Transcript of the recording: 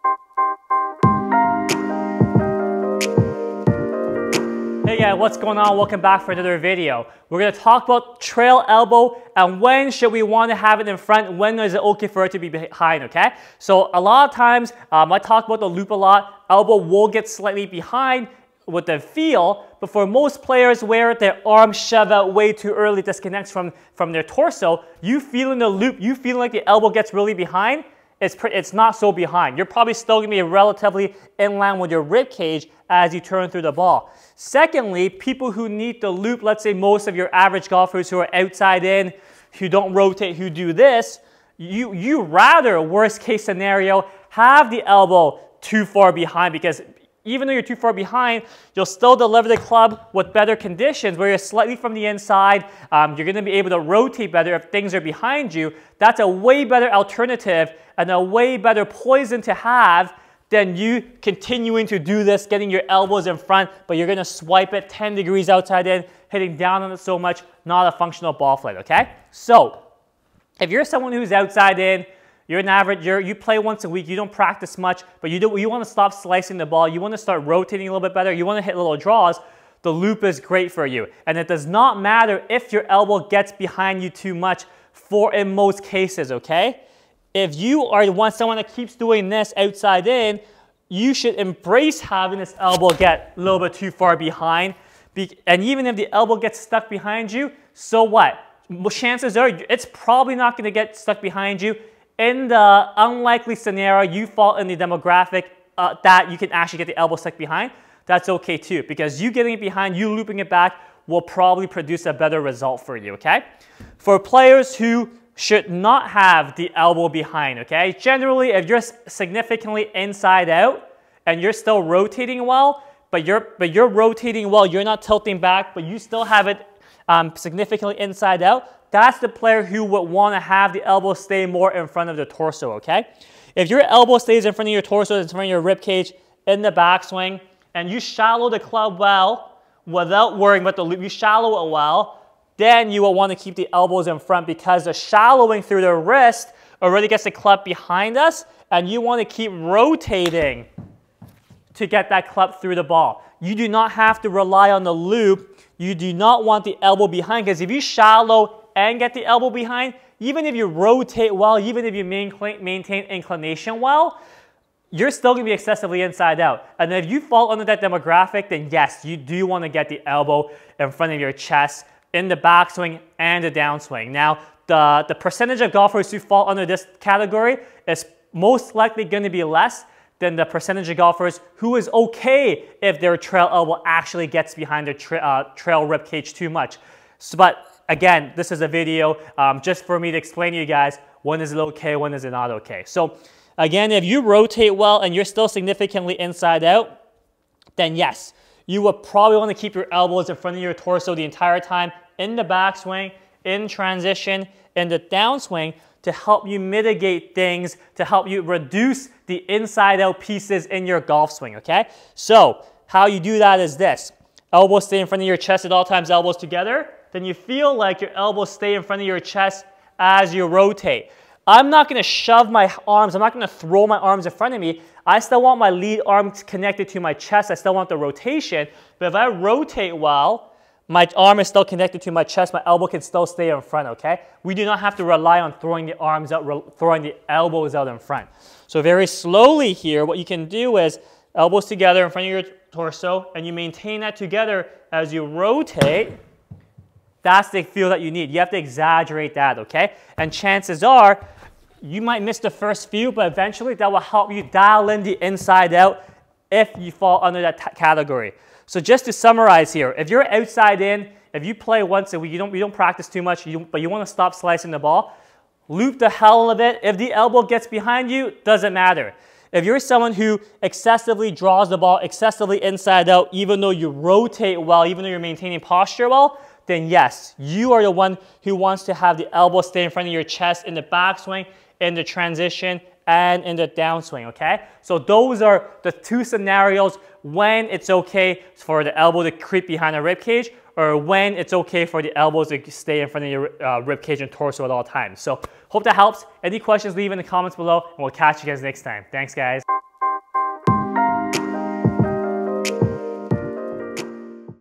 Hey guys, what's going on? Welcome back for another video. We're going to talk about trail elbow and when should we want to have it in front, when is it okay for it to be behind, okay? So a lot of times, I talk about the loop a lot, elbow will get slightly behind with the feel, but for most players where their arms shove out way too early, disconnects from their torso, you feel in the loop, you feel like the elbow gets really behind, it's not so behind. You're probably still going to be relatively in line with your rib cage as you turn through the ball. Secondly, people who need the loop, let's say most of your average golfers who are outside in, who don't rotate, who do this, you rather, worst case scenario, have the elbow too far behind, because even though you're too far behind, you'll still deliver the club with better conditions where you're slightly from the inside. You're going to be able to rotate better if things are behind you. That's a way better alternative and a way better poison to have than you continuing to do this, getting your elbows in front, but you're going to swipe it 10 degrees outside in, hitting down on it so much, not a functional ball flight, okay? So, if you're someone who's outside in, you're an average, you play once a week, you don't practice much, but you want to stop slicing the ball, you want to start rotating a little bit better, you want to hit little draws, the loop is great for you. And it does not matter if your elbow gets behind you too much in most cases, okay? If you are someone that keeps doing this outside in, you should embrace having this elbow get a little bit too far behind. And even if the elbow gets stuck behind you, so what? Chances are it's probably not going to get stuck behind you. In the unlikely scenario you fall in the demographic that you can actually get the elbow stuck behind, that's okay too, because you getting it behind, you looping it back will probably produce a better result for you, okay? For players who should not have the elbow behind, okay? Generally, if you're significantly inside out and you're still rotating well, but you're rotating well, you're not tilting back, but you still have it significantly inside out, that's the player who would want to have the elbow stay more in front of the torso, okay? If your elbow stays in front of your torso, in front of your rib cage, in the backswing, and you shallow the club well without worrying about the loop, you shallow it well, then you will want to keep the elbows in front, because the shallowing through the wrist already gets the club behind us, and you want to keep rotating to get that club through the ball. You do not have to rely on the loop. You do not want the elbow behind, because if you shallow and get the elbow behind, even if you rotate well, even if you maintain inclination well, you're still going to be excessively inside out. And if you fall under that demographic, then yes, you do want to get the elbow in front of your chest in the backswing and the downswing. Now, the percentage of golfers who fall under this category is most likely going to be less than the percentage of golfers who is okay if their trail elbow actually gets behind their trail rib cage too much. So, but again, this is a video just for me to explain to you guys when is it okay, when is it not okay. So again, if you rotate well and you're still significantly inside out, then yes, you will probably want to keep your elbows in front of your torso the entire time in the backswing, in transition, in the downswing, to help you mitigate things, to help you reduce the inside out pieces in your golf swing, okay? So how you do that is this. Elbows stay in front of your chest at all times, elbows together. Then you feel like your elbows stay in front of your chest as you rotate. I'm not going to shove my arms, I'm not going to throw my arms in front of me. I still want my lead arm connected to my chest. I still want the rotation. But if I rotate well, my arm is still connected to my chest. My elbow can still stay in front, okay? We do not have to rely on throwing the arms out, throwing the elbows out in front. So very slowly here, what you can do is elbows together in front of your torso, and you maintain that together as you rotate. That's the feel that you need. You have to exaggerate that, okay? And chances are, you might miss the first few, but eventually that will help you dial in the inside out if you fall under that category. So just to summarize here, if you're outside in, if you play once a week, you don't practice too much, but you want to stop slicing the ball, loop the hell of it. If the elbow gets behind you, doesn't matter. If you're someone who excessively draws the ball, excessively inside out, even though you rotate well, even though you're maintaining posture well, then yes, you are the one who wants to have the elbow stay in front of your chest in the backswing, in the transition, and in the downswing, okay? So those are the two scenarios when it's okay for the elbow to creep behind the rib cage, or when it's okay for the elbows to stay in front of your rib cage and torso at all times. So hope that helps. Any questions, leave in the comments below, and we'll catch you guys next time. Thanks, guys.